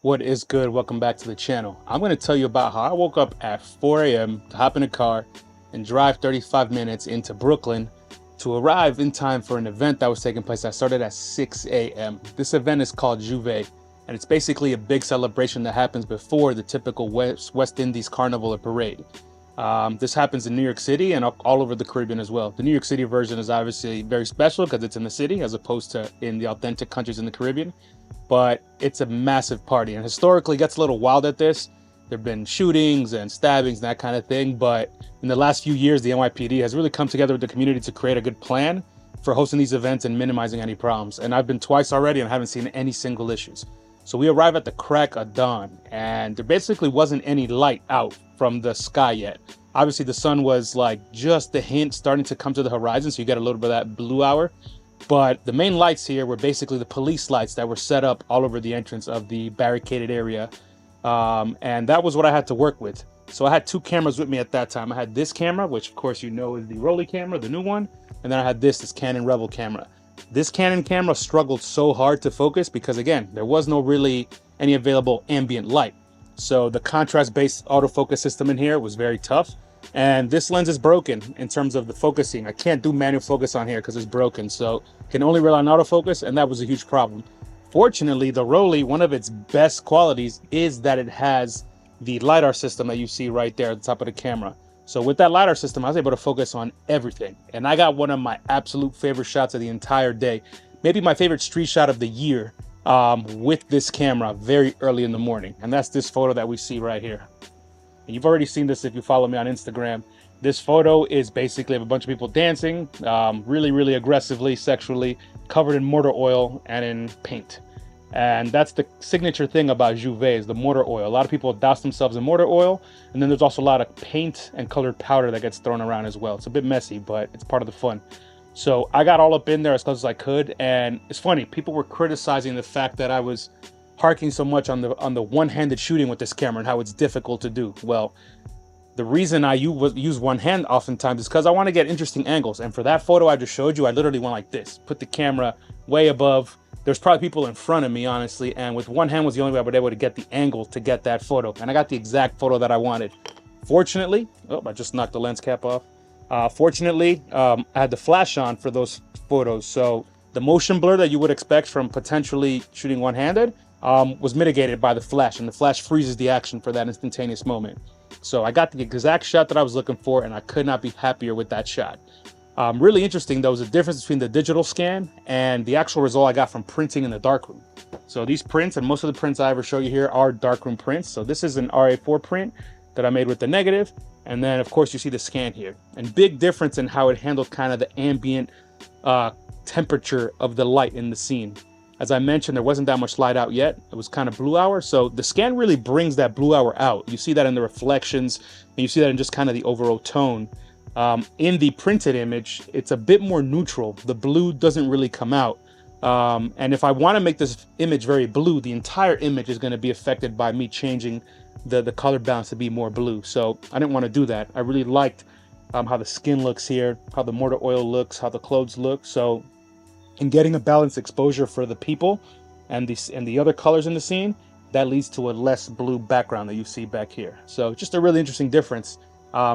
What is good? Welcome back to the channel. I'm going to tell you about how I woke up at 4 a.m. to hop in a car and drive 35 minutes into Brooklyn to arrive in time for an event that was taking place that started at 6 a.m. This event is called Juve, and it's basically a big celebration that happens before the typical West Indies carnival or parade. This happens in New York City and all over the Caribbean as well. The New York City version is obviously very special because it's in the city as opposed to in the authentic countries in the Caribbean. But it's a massive party, and historically gets a little wild at this. There have been shootings and stabbings and that kind of thing, but in the last few years, the NYPD has really come together with the community to create a good plan for hosting these events and minimizing any problems. And I've been twice already and haven't seen any single issues. So we arrive at the crack of dawn, and there basically wasn't any light out from the sky yet. Obviously, the sun was like just the hint starting to come to the horizon, so you get a little bit of that blue hour. But the main lights here were basically the police lights that were set up all over the entrance of the barricaded area. And that was what I had to work with. So I had two cameras with me at that time. I had this camera, which of course you know is the Rollei camera, the new one. And then I had this Canon Rebel camera. This Canon camera struggled so hard to focus because, again, there was no really any available ambient light. So the contrast-based autofocus system in here was very tough. And this lens is broken in terms of the focusing. I can't do manual focus on here because it's broken. So can only rely on autofocus, and that was a huge problem. Fortunately, the Rollei, one of its best qualities is that it has the lidar system that you see right there at the top of the camera. So with that lidar system, I was able to focus on everything. And I got one of my absolute favorite shots of the entire day. Maybe my favorite street shot of the year with this camera very early in the morning. And that's this photo that we see right here. And you've already seen this if you follow me on Instagram. This photo is basically of a bunch of people dancing, really aggressively, sexually, covered in mortar oil and in paint. And that's the signature thing about Juve is the mortar oil. A lot of people douse themselves in mortar oil, and then there's also a lot of paint and colored powder that gets thrown around as well. It's a bit messy, but it's part of the fun. So I got all up in there as close as I could, and it's funny, people were criticizing the fact that I was harking so much on the one-handed shooting with this camera and how it's difficult to do. Well, the reason I use one hand oftentimes is because I want to get interesting angles. And for that photo I just showed you, I literally went like this, put the camera way above. There's probably people in front of me, honestly, and with one hand was the only way I was able to get the angle to get that photo. And I got the exact photo that I wanted. Fortunately, oh, I just knocked the lens cap off. Fortunately, I had the flash on for those photos. So the motion blur that you would expect from potentially shooting one-handed was mitigated by the flash, and the flash freezes the action for that instantaneous moment. So I got the exact shot that I was looking for, and I could not be happier with that shot. Really interesting though is the difference between the digital scan and the actual result I got from printing in the darkroom. So these prints, and most of the prints I ever show you here, are darkroom prints. So this is an RA4 print that I made with the negative, and then of course you see the scan here. And big difference in how it handled kind of the ambient temperature of the light in the scene. As I mentioned, there wasn't that much light out yet. It was kind of blue hour. So the scan really brings that blue hour out. You see that in the reflections, and you see that in just kind of the overall tone. In the printed image, it's a bit more neutral. The blue doesn't really come out. And if I want to make this image very blue, the entire image is going to be affected by me changing the color balance to be more blue. So I didn't want to do that. I really liked how the skin looks here, how the mortar oil looks, how the clothes look. So in getting a balanced exposure for the people and the other colors in the scene, that leads to a less blue background that you see back here. So just a really interesting difference.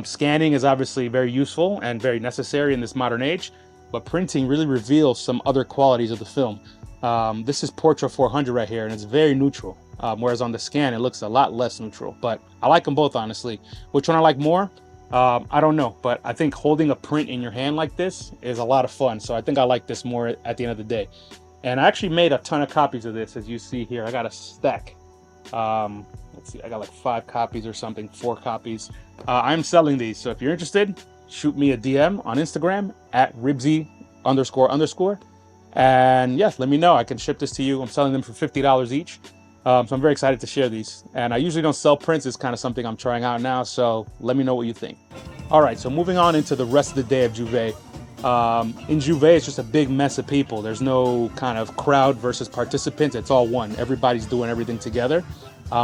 Scanning is obviously very useful and very necessary in this modern age, but printing really reveals some other qualities of the film. This is Portra 400 right here, and it's very neutral, whereas on the scan it looks a lot less neutral. But I like them both, honestly. Which one I like more? I don't know, but I think holding a print in your hand like this is a lot of fun. So I think I like this more at the end of the day. And I actually made a ton of copies of this, as you see here. I got a stack. Let's see, I got like 5 copies or something, 4 copies. I'm selling these, so if you're interested, shoot me a DM on Instagram at @ribsy__. And yes, let me know. I can ship this to you. I'm selling them for $50 each. So I'm very excited to share these. And I usually don't sell prints. It's kind of something I'm trying out now. So let me know what you think. All right, so moving on into the rest of the day of Juve. In Juve, it's just a big mess of people. There's no kind of crowd versus participants. It's all one. Everybody's doing everything together.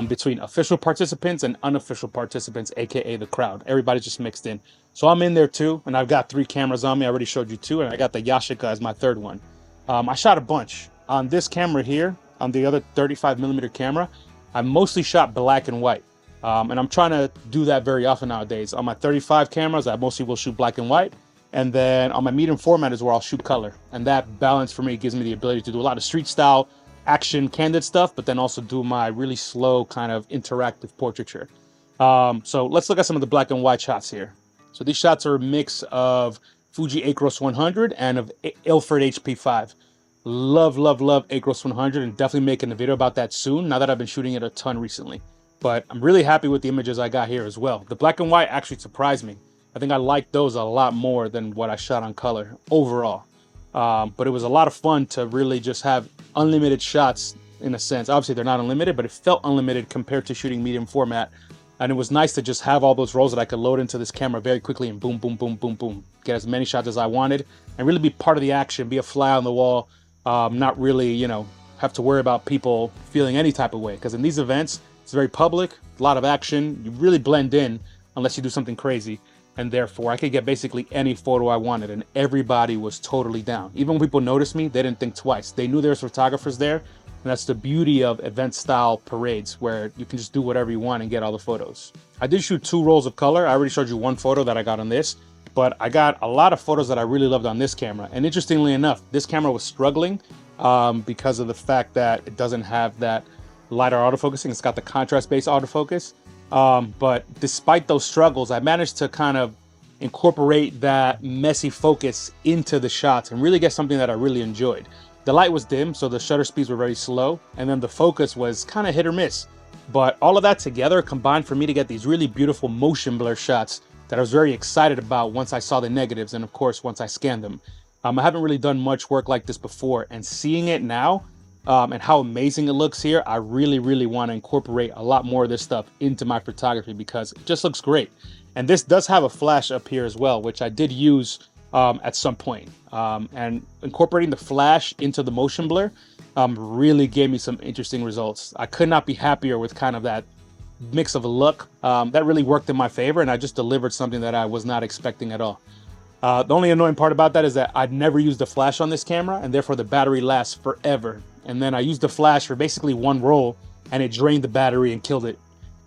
Between official participants and unofficial participants, aka the crowd. Everybody's just mixed in. So I'm in there too, and I've got 3 cameras on me. I already showed you 2, and I got the Yashica as my 3rd one. I shot a bunch. On this camera here, on the other 35mm camera, I mostly shot black and white. And I'm trying to do that very often nowadays. On my 35 cameras, I mostly will shoot black and white. And then on my medium format is where I'll shoot color. And that balance for me gives me the ability to do a lot of street style, action, candid stuff, but then also do my really slow kind of interactive portraiture. So let's look at some of the black and white shots here. So these shots are a mix of Fuji Acros 100 and of Ilford HP5. Love, love, love Acros 100, and definitely making a video about that soon, now that I've been shooting it a ton recently. But I'm really happy with the images I got here as well. The black and white actually surprised me. I think I liked those a lot more than what I shot on color overall. But it was a lot of fun to really just have unlimited shots in a sense. Obviously they're not unlimited, but it felt unlimited compared to shooting medium format. And it was nice to just have all those rolls that I could load into this camera very quickly and boom, boom, boom, boom, boom. Get as many shots as I wanted and really be part of the action, be a fly on the wall. Not really, you know, have to worry about people feeling any type of way. Because in these events, it's very public, a lot of action. You really blend in unless you do something crazy. And therefore, I could get basically any photo I wanted. And everybody was totally down. Even when people noticed me, they didn't think twice. They knew there was photographers there. And that's the beauty of event style parades, where you can just do whatever you want and get all the photos. I did shoot 2 rolls of color. I already showed you one photo that I got on this. But I got a lot of photos that I really loved on this camera. And interestingly enough, this camera was struggling because of the fact that it doesn't have that lidar autofocusing. It's got the contrast-based autofocus. But despite those struggles, I managed to kind of incorporate that messy focus into the shots and really get something that I really enjoyed. The light was dim, so the shutter speeds were very slow. And then the focus was kind of hit or miss. But all of that together combined for me to get these really beautiful motion blur shots that I was very excited about once I saw the negatives and of course once I scanned them. I haven't really done much work like this before, and seeing it now and how amazing it looks here, I really, really want to incorporate a lot more of this stuff into my photography because it just looks great. And this does have a flash up here as well, which I did use at some point. And incorporating the flash into the motion blur really gave me some interesting results. I could not be happier with kind of that mix of a look. That really worked in my favor, and I just delivered something that I was not expecting at all. The only annoying part about that is that I'd never used a flash on this camera, and therefore the battery lasts forever. And then I used the flash for basically one roll, and it drained the battery and killed it.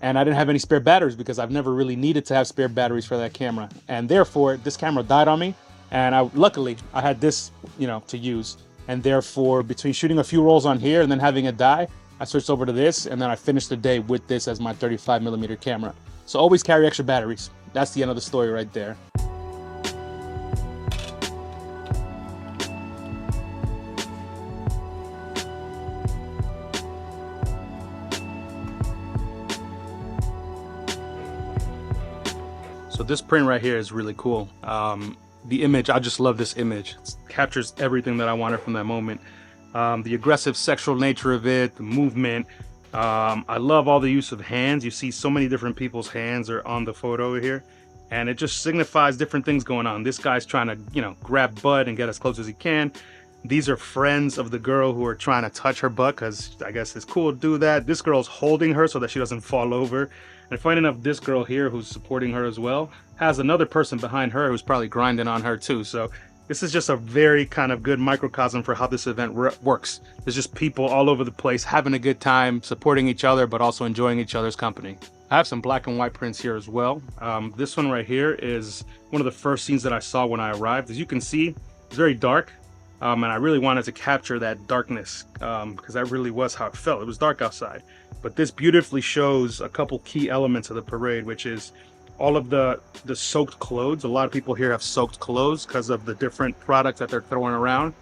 And I didn't have any spare batteries because I've never really needed to have spare batteries for that camera. And therefore, this camera died on me, and luckily I had this, you know, to use. And therefore, between shooting a few rolls on here and then having it die, I switched over to this, and then I finished the day with this as my 35mm camera. So always carry extra batteries. That's the end of the story right there. So this print right here is really cool. The image, I just love this image. It captures everything that I wanted from that moment. The aggressive sexual nature of it, the movement. I love all the use of hands. You see so many different people's hands are on the photo here, and it just signifies different things going on. This guy's trying to, you know, grab butt and get as close as he can. These are friends of the girl who are trying to touch her butt because I guess it's cool to do that. This girl's holding her so that she doesn't fall over. And funny enough, this girl here who's supporting her as well has another person behind her who's probably grinding on her too. So this is just a very kind of good microcosm for how this event works. There's just people all over the place having a good time, supporting each other, but also enjoying each other's company. I have some black and white prints here as well. This one right here is one of the first scenes that I saw when I arrived. As you can see, it's very dark. And I really wanted to capture that darkness because that really was how it felt. It was dark outside. But this beautifully shows a couple key elements of the parade, which is all of the soaked clothes. A lot of people here have soaked clothes because of the different products that they're throwing around.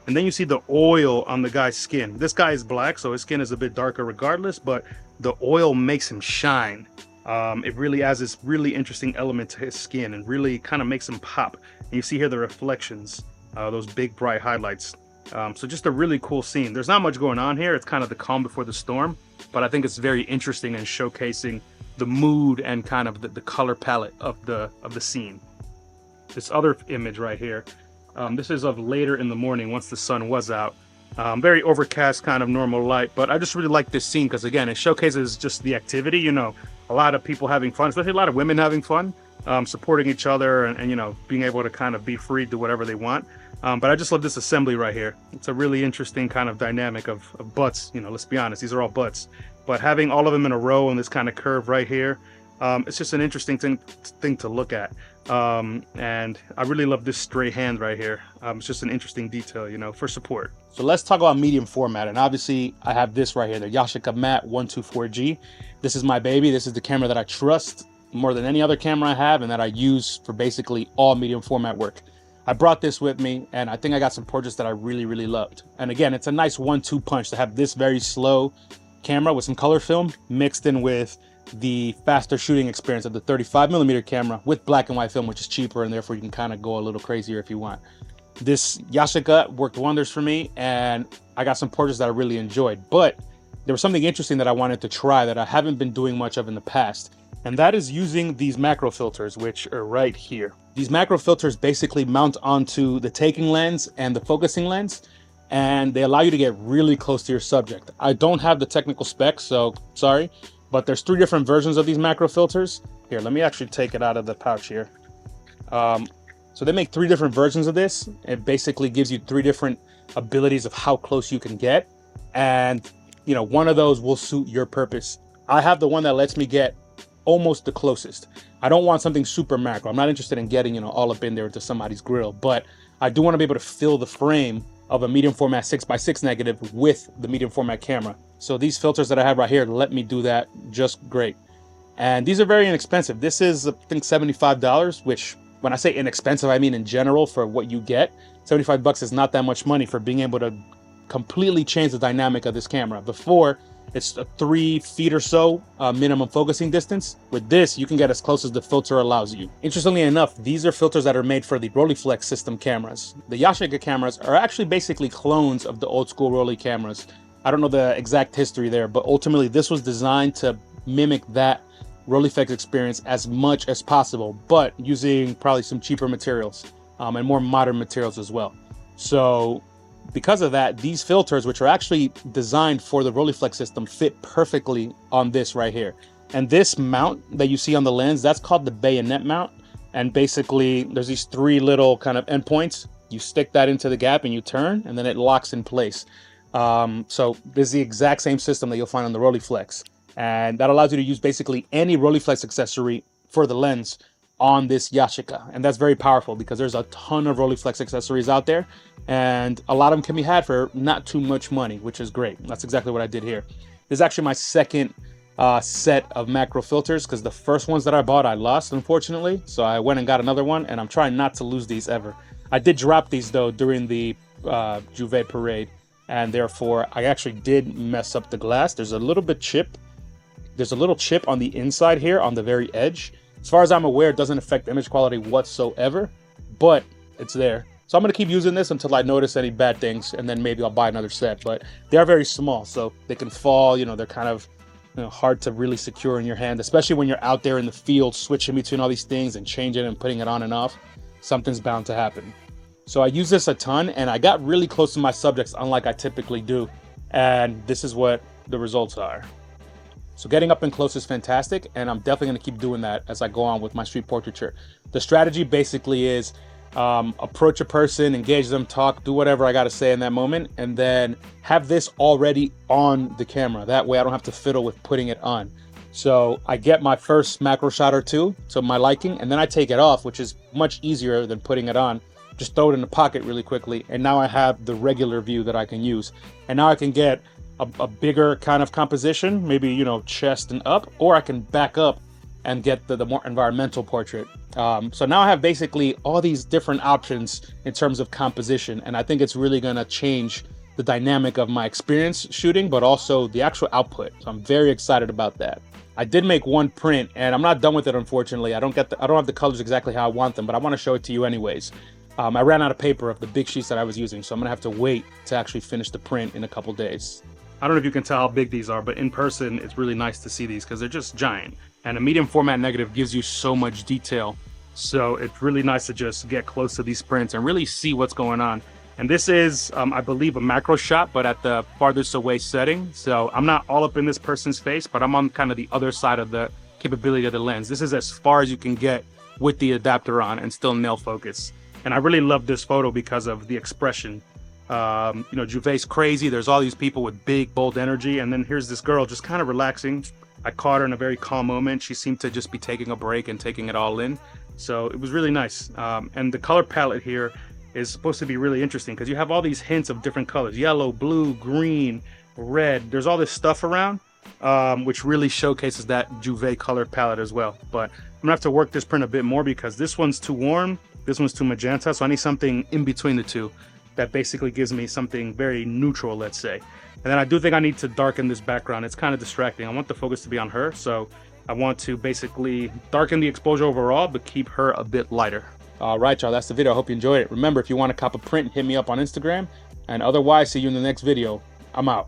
And then you see the oil on the guy's skin. This guy is black, so his skin is a bit darker regardless, but the oil makes him shine. It really adds this really interesting element to his skin and really kind of makes him pop. And you see here the reflections. Those big bright highlights. So just a really cool scene. There's not much going on here. It's kind of the calm before the storm, but I think it's very interesting and showcasing the mood and kind of the color palette of the scene. This other image right here, this is of later in the morning once the sun was out. Very overcast, kind of normal light, but I just really like this scene because again, it showcases just the activity, you know, a lot of people having fun, especially a lot of women having fun. Supporting each other and you know, being able to kind of be free, do whatever they want. But I just love this assembly right here. It's a really interesting kind of dynamic of butts. You know, let's be honest, these are all butts. But having all of them in a row and this kind of curve right here, it's just an interesting thing to look at. And I really love this stray hand right here. It's just an interesting detail, you know, for support. So let's talk about medium format. And obviously I have this right here, the Yashica Mat 124G. This is my baby. This is the camera that I trust more than any other camera I have and that I use for basically all medium format work. I brought this with me and I think I got some portraits that I really, really loved. And again, it's a nice 1-2 punch to have this very slow camera with some color film mixed in with the faster shooting experience of the 35mm camera with black and white film, which is cheaper and therefore you can kind of go a little crazier if you want. This Yashica worked wonders for me and I got some portraits that I really enjoyed, but there was something interesting that I wanted to try that I haven't been doing much of in the past. And that is using these macro filters, which are right here. These macro filters basically mount onto the taking lens and the focusing lens, and they allow you to get really close to your subject. I don't have the technical specs, so sorry, but there's 3 different versions of these macro filters. Here, let me actually take it out of the pouch here. So they make 3 different versions of this. It basically gives you 3 different abilities of how close you can get. And, you know, one of those will suit your purpose. I have the one that lets me get almost the closest. I don't want something super macro. I'm not interested in getting, you know, all up in there into somebody's grill, but I do want to be able to fill the frame of a medium format 6x6 negative with the medium format camera. So these filters that I have right here let me do that just great. And these are very inexpensive. This is, I think, $75, which when I say inexpensive, I mean in general for what you get. 75 bucks is not that much money for being able to completely change the dynamic of this camera. Before, it's a 3 feet or so minimum focusing distance. With this, you can get as close as the filter allows you. Interestingly enough, these are filters that are made for the Rollei system cameras. The Yashica cameras are actually basically clones of the old school Rollei cameras. I don't know the exact history there, but ultimately this was designed to mimic that Rollei experience as much as possible, but using probably some cheaper materials and more modern materials as well. So because of that, these filters, which are actually designed for the Rollei system, fit perfectly on this right here. And this mount that you see on the lens, that's called the bayonet mount. And basically there's these 3 little kind of endpoints. You stick that into the gap and you turn, and then it locks in place. So this is the exact same system that you'll find on the Rollei. And that allows you to use basically any Rollei accessory for the lens on this Yashica. And that's very powerful because there's a ton of Rollei accessories out there, and a lot of them can be had for not too much money, which is great. That's exactly what I did here. This is actually my second set of macro filters because the first ones that I bought I lost, unfortunately. So I went and got another one, and I'm trying not to lose these ever. I did drop these though during the Juve parade, and therefore I actually did mess up the glass. There's a little chip on the inside here on the very edge. As far as I'm aware, it doesn't affect image quality whatsoever, but it's there. So I'm going to keep using this until I notice any bad things, and then maybe I'll buy another set. But they are very small, so they can fall. You know, they're kind of, you know, hard to really secure in your hand, especially when you're out there in the field switching between all these things and changing and putting it on and off. Something's bound to happen. So I use this a ton, and I got really close to my subjects, unlike I typically do. And this is what the results are. So getting up and close is fantastic, and I'm definitely going to keep doing that as I go on with my street portraiture. The strategy basically is approach a person, engage them, talk, do whatever I got to say in that moment, and then have this already on the camera. That way I don't have to fiddle with putting it on. So I get my first macro shot or 2 to my liking, and then I take it off, which is much easier than putting it on. Just throw it in the pocket really quickly, and now I have the regular view that I can use. And now I can get a bigger kind of composition, maybe, you know, chest and up, or I can back up and get the more environmental portrait. So now I have basically all these different options in terms of composition, and I think it's really going to change the dynamic of my experience shooting, but also the actual output. So I'm very excited about that. I did make one print, and I'm not done with it, unfortunately. I don't have the colors exactly how I want them, but I want to show it to you anyways. I ran out of paper of the big sheets that I was using, so I'm gonna have to wait to actually finish the print in a couple days. I don't know if you can tell how big these are, but in person, it's really nice to see these because they're just giant. And a medium format negative gives you so much detail. So it's really nice to just get close to these prints and really see what's going on. And this is, I believe, a macro shot, but at the farthest away setting. So I'm not all up in this person's face, but I'm on kind of the other side of the capability of the lens. This is as far as you can get with the adapter on and still nail focus. And I really love this photo because of the expression. You know, Juvé's crazy. There's all these people with big, bold energy. And then here's this girl just kind of relaxing. I caught her in a very calm moment. She seemed to just be taking a break and taking it all in. So it was really nice. And the color palette here is supposed to be really interesting because you have all these hints of different colors: yellow, blue, green, red. There's all this stuff around, which really showcases that Juvé color palette as well. But I'm gonna have to work this print a bit more because this one's too warm, this one's too magenta, so I need something in between the two that basically gives me something very neutral, let's say. And then I do think I need to darken this background. It's kind of distracting. I want the focus to be on her, so I want to basically darken the exposure overall, but keep her a bit lighter. All right, y'all, that's the video. I hope you enjoyed it. Remember, if you want to cop a print, hit me up on Instagram. And otherwise, see you in the next video. I'm out.